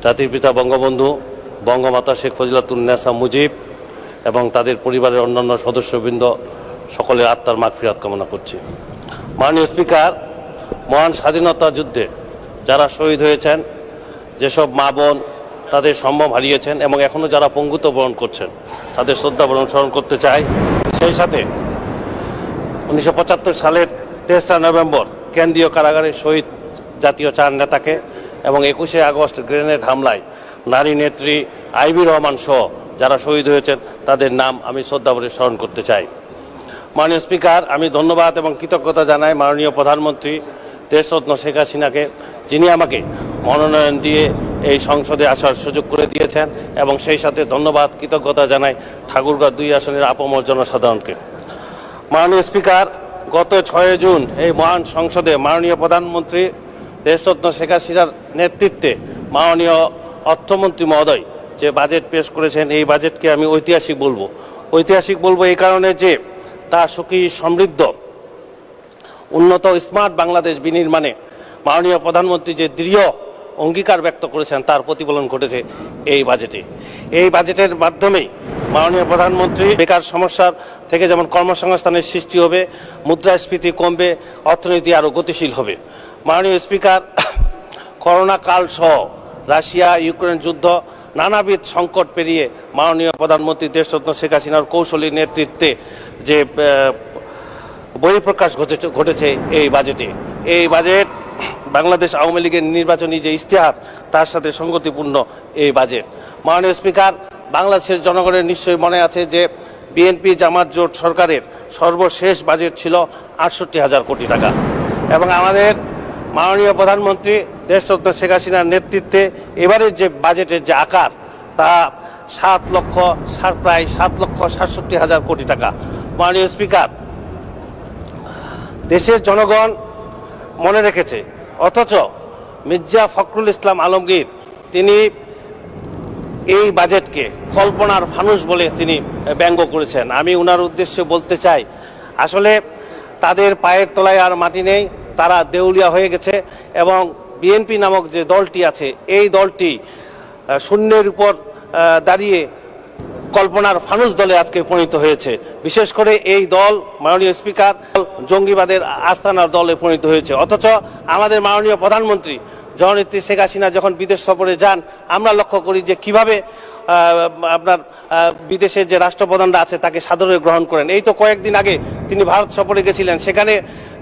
জাতির পিতা বঙ্গবন্ধু, বঙ্গমাতা শেখ ফজিলাতুন্নেসা মুজিব এবং তাদের পরিবারের অন্যান্য সদস্যবৃন্দ সকলের আত্মার মাগফিরাত কামনা করছি। মাননীয় স্পিকার, মহান স্বাধীনতা যুদ্ধে যারা শহীদ হয়েছেন, যেসব মা বোন তাদের সম্ভ্রম হারিয়েছেন এবং এখনও যারা পঙ্গুত্ব বরণ করছেন, তাদের শ্রদ্ধা স্মরণ করতে চাই। সেই সাথে 1975 সালের 3রা নভেম্বর কেন্দ্রীয় কারাগারে শহীদ জাতীয় 4 নেতাকে এবং 21শে আগস্ট গ্রেনেড হামলায় নারী নেত্রী আইভি রহমান সহ যারা শহীদ হয়েছেন তাদের নাম আমি শ্রদ্ধাভরে স্মরণ করতে চাই। মাননীয় স্পিকার, আমি ধন্যবাদ এবং কৃতজ্ঞতা জানাই মাননীয় প্রধানমন্ত্রী দেশরত্ন শেখ হাসিনাকে, যিনি আমাকে মনোনয়ন দিয়ে এই সংসদে আসার সুযোগ করে দিয়েছেন, এবং সেই সাথে ধন্যবাদ কৃতজ্ঞতা জানাই ঠাকুরগাঁও 2 আসনের আপামর জনসাধারণকে। মাননীয় স্পিকার, গত 6 জুন এই মহান সংসদে মাননীয় প্রধানমন্ত্রী দেশরত্ন শেখ হাসিনার নেতৃত্বে মাননীয় অর্থমন্ত্রী মহোদয় যে বাজেট পেশ করেছেন, এই বাজেটকে আমি ঐতিহাসিক বলবো। ঐতিহাসিক বলবো এই কারণে যে তা সুখী, সমৃদ্ধ, উন্নত, স্মার্ট বাংলাদেশ বিনির্মাণে মাননীয় প্রধানমন্ত্রী যে দৃঢ় অঙ্গীকার ব্যক্ত করেছেন তার প্রতিফলন ঘটেছে এই বাজেটে। এই বাজেটের মাধ্যমেই মাননীয় প্রধানমন্ত্রী বেকার সমস্যার থেকে যেমন কর্মসংস্থানের সৃষ্টি হবে, মুদ্রাস্ফীতি কমবে, অর্থনীতি আরও গতিশীল হবে। মাননীয় স্পিকার, করোনা কাল সহ রাশিয়া ইউক্রেন যুদ্ধ, নানাবিধ সংকট পেরিয়ে মাননীয় প্রধানমন্ত্রী দেশরত্ন শেখ হাসিনার কৌশলী নেতৃত্বে যে বহিঃপ্রকাশ ঘটেছে এই বাজেটে। এই বাজেট বাংলাদেশ আওয়ামী লীগের নির্বাচনী যে ইশতেহার তার সাথে সঙ্গতিপূর্ণ এই বাজেট। মাননীয় স্পিকার, বাংলাদেশের জনগণের নিশ্চয়ই মনে আছে যে বিএনপি জামাত জোট সরকারের সর্বশেষ বাজেট ছিল 68,000 কোটি টাকা, এবং আমাদের মাননীয় প্রধানমন্ত্রী দেশরত্ন শেখ হাসিনার নেতৃত্বে এবারের যে বাজেটের যে আকার তা প্রায় 7,67,000 কোটি টাকা। মাননীয় স্পিকার, দেশের জনগণ মনে রেখেছে, অথচ মির্জা ফখরুল ইসলাম আলমগীর তিনি এই বাজেটকে কল্পনার ফানুস বলে তিনি ব্যঙ্গ করেছেন। আমি ওনার উদ্দেশ্যে বলতে চাই, আসলে তাদের পায়ের তলায় আর মাটি নেই, তারা দেউলিয়া হয়ে গেছে, এবং বিএনপি নামক যে দলটি আছে এই দলটি শূন্যের উপর দাঁড়িয়ে কল্পনার ফানুস দলে আজকে পরিণত হয়েছে। বিশেষ করে এই দল, মাননীয় স্পিকার, জঙ্গিবাদের আস্তানার দলে পরিণত হয়েছে। অথচ আমাদের মাননীয় প্রধানমন্ত্রী জননেত্রী শেখ হাসিনা যখন বিদেশ সফরে যান, আমরা লক্ষ্য করি যে কিভাবে আপনার বিদেশের যে রাষ্ট্রপ্রধানরা আছে তাকে সাদরে গ্রহণ করেন। এই তো কয়েকদিন আগে তিনি ভারত সফরে গেছিলেন, সেখানে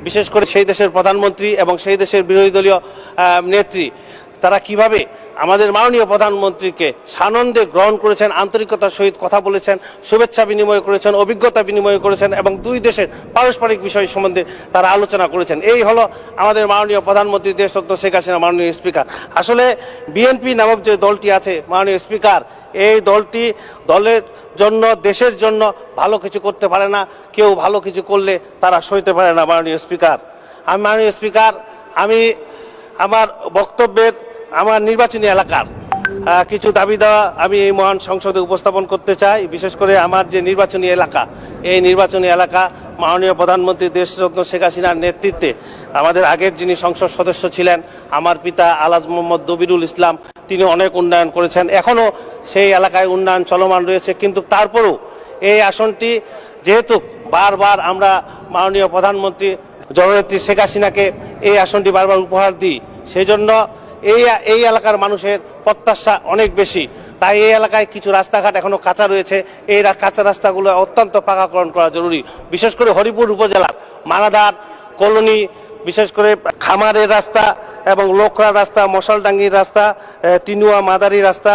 বিশেষ করে সেই দেশের প্রধানমন্ত্রী এবং সেই দেশের বিরোধী দলীয় নেত্রী তারা কিভাবে আমাদের মাননীয় প্রধানমন্ত্রীকে সানন্দে গ্রহণ করেছেন, আন্তরিকতার সহিত কথা বলেছেন, শুভেচ্ছা বিনিময় করেছেন, অভিজ্ঞতা বিনিময় করেছেন, এবং 2 দেশের পারস্পরিক বিষয় সম্বন্ধে তারা আলোচনা করেছেন। এই হলো আমাদের মাননীয় প্রধানমন্ত্রী দেশরত্ন শেখ হাসিনা। মাননীয় স্পিকার, আসলে বিএনপি নামক যে দলটি আছে মাননীয় স্পিকার, এই দলটি দলের জন্য, দেশের জন্য ভালো কিছু করতে পারে না। কেউ ভালো কিছু করলে তারা সইতে পারে না। মাননীয় স্পিকার, মাননীয় স্পিকার, আমি আমার বক্তব্যের আমার নির্বাচনী এলাকার কিছু দাবি দেওয়া আমি এই মহান সংসদে উপস্থাপন করতে চাই। বিশেষ করে আমার যে নির্বাচনী এলাকা, এই নির্বাচনী এলাকা মাননীয় প্রধানমন্ত্রী দেশরত্ন শেখ হাসিনার নেতৃত্বে আমাদের আগের যিনি সংসদ সদস্য ছিলেন আমার পিতা আলহাজ মোহাম্মদ দবিরুল ইসলাম, তিনি অনেক উন্নয়ন করেছেন। এখনও সেই এলাকায় উন্নয়ন চলমান রয়েছে, কিন্তু তারপরেও এই আসনটি যেহেতু বারবার আমরা মাননীয় প্রধানমন্ত্রী জননেত্রী শেখ হাসিনাকে এই আসনটি বারবার উপহার দিই, সেই জন্য এই এলাকার মানুষের প্রত্যাশা অনেক বেশি। তাই এই এলাকায় কিছু রাস্তাঘাট এখনো কাঁচা রয়েছে, এই কাঁচা রাস্তাগুলো অত্যন্ত পাকাকরণ করা জরুরি। বিশেষ করে হরিপুর উপজেলার মানাদার কলোনি, বিশেষ করে খামারের রাস্তা এবং লোকরা রাস্তা, মশালডাঙ্গির রাস্তা, তিনুয়া মাদারি রাস্তা,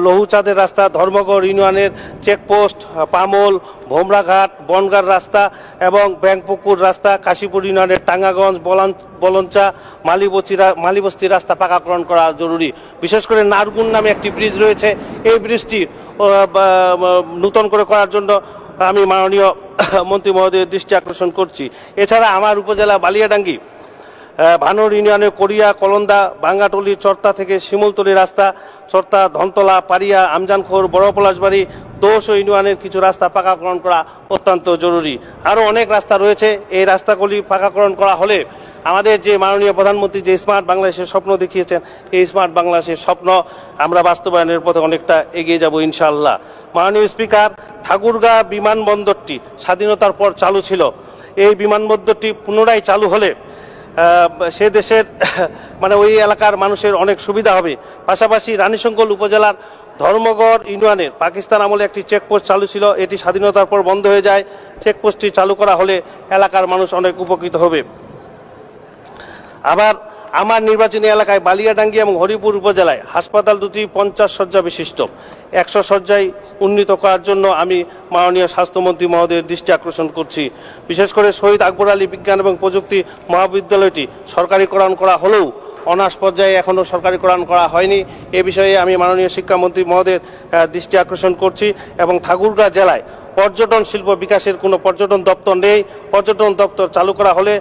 লহুচাঁদের রাস্তা, ধর্মগড় ইউনিয়নের চেকপোস্ট, পামল, ভোমরাঘাট, বনগার রাস্তা এবং ব্যাংপুকুর রাস্তা, কাশীপুর ইউনিয়নের টাঙ্গাগঞ্জ, বলঞ্চা, মালিবস্তির রাস্তা পাকাকরণ করা জরুরি। বিশেষ করে নারগুন নামে একটি ব্রিজ রয়েছে, এই ব্রিজটি নূতন করে করার জন্য আমি মাননীয় মন্ত্রী মহোদয়ের দৃষ্টি আকর্ষণ করছি। এছাড়া আমার উপজেলা বালিয়াডাঙ্গি, ভানুর ইউনিয়নের কোরিয়া, কলন্দা, বাঙ্গাটলি, চর্তা থেকে শিমুলতলি রাস্তা, চর্তা, ধনতলা, পারিয়া, আমজানখোর, বড় পলাশবাড়ি, দোষ ইউনিয়নের কিছু রাস্তা পাকাকরণ করা অত্যন্ত জরুরি। আরও অনেক রাস্তা রয়েছে, এই রাস্তাগুলি পাকাকরণ করা হলে আমাদের যে মাননীয় প্রধানমন্ত্রী যে স্মার্ট বাংলাদেশের স্বপ্ন দেখিয়েছেন, এই স্মার্ট বাংলাদেশের স্বপ্ন আমরা বাস্তবায়নের পথে অনেকটা এগিয়ে যাব ইনশাআল্লাহ। মাননীয় স্পিকার, ঠাকুরগাঁ বিমানবন্দরটি স্বাধীনতার পর চালু ছিল। এই বিমানবন্দরটি পুনরায় চালু হলে সে দেশের মানে ওই এলাকার মানুষের অনেক সুবিধা হবে। পাশাপাশি রানীশঙ্কল উপজেলার ধর্মগড় ইউনিয়নের পাকিস্তান আমলে একটি চেকপোস্ট চালু ছিল, এটি স্বাধীনতার পর বন্ধ হয়ে যায়। চেকপোস্টটি চালু করা হলে এলাকার মানুষ অনেক উপকৃত হবে। আবার আমার নির্বাচনী এলাকায় বালিয়াডাঙ্গি এবং হরিপুর উপজেলায় হাসপাতাল দুটি 50 শয্যা বিশিষ্ট 100 শয্যায় উন্নীত করার জন্য আমি মাননীয় স্বাস্থ্যমন্ত্রী মহোদয়ের দৃষ্টি আকর্ষণ করছি। বিশেষ করে শহীদ আকবর আলী বিজ্ঞান এবং প্রযুক্তি মহাবিদ্যালয়টি সরকারিকরণ করা হলেও অনার্স পর্যায়ে এখনও সরকারিকরণ করা হয়নি। এ বিষয়ে আমি মাননীয় শিক্ষামন্ত্রী মহোদয়ের দৃষ্টি আকর্ষণ করছি। এবং ঠাকুরগাঁ জেলায় পর্যটন শিল্প বিকাশের কোনো পর্যটন দপ্তর নেই। পর্যটন দপ্তর চালু করা হলে,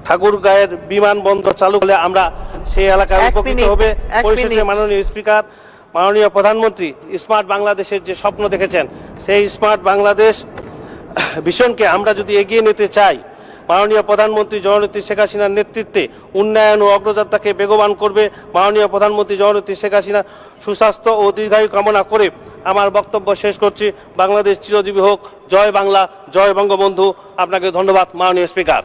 ঠাকুরগাঁয়ের বিমানবন্দর চালু হলে আমরা সেই এলাকায় উপকৃত হবে। পরিশেষে মাননীয় স্পিকার, মাননীয় প্রধানমন্ত্রী স্মার্ট বাংলাদেশের যে স্বপ্ন দেখেছেন, সেই স্মার্ট বাংলাদেশ ভিশনকে আমরা যদি এগিয়ে নিতে চাই, মাননীয় প্রধানমন্ত্রী জননেত্রী শেখ হাসিনার নেতৃত্বে উন্নয়ন ও অগ্রযাত্রাকে বেগবান করবে। মাননীয় প্রধানমন্ত্রী জননেত্রী শেখ হাসিনা সুস্বাস্থ্য ও দীর্ঘায়ু কামনা করে আমার বক্তব্য শেষ করছি। বাংলাদেশ চিরজীবী হোক। জয় বাংলা, জয় বঙ্গবন্ধু। আপনাকে ধন্যবাদ মাননীয় স্পিকার।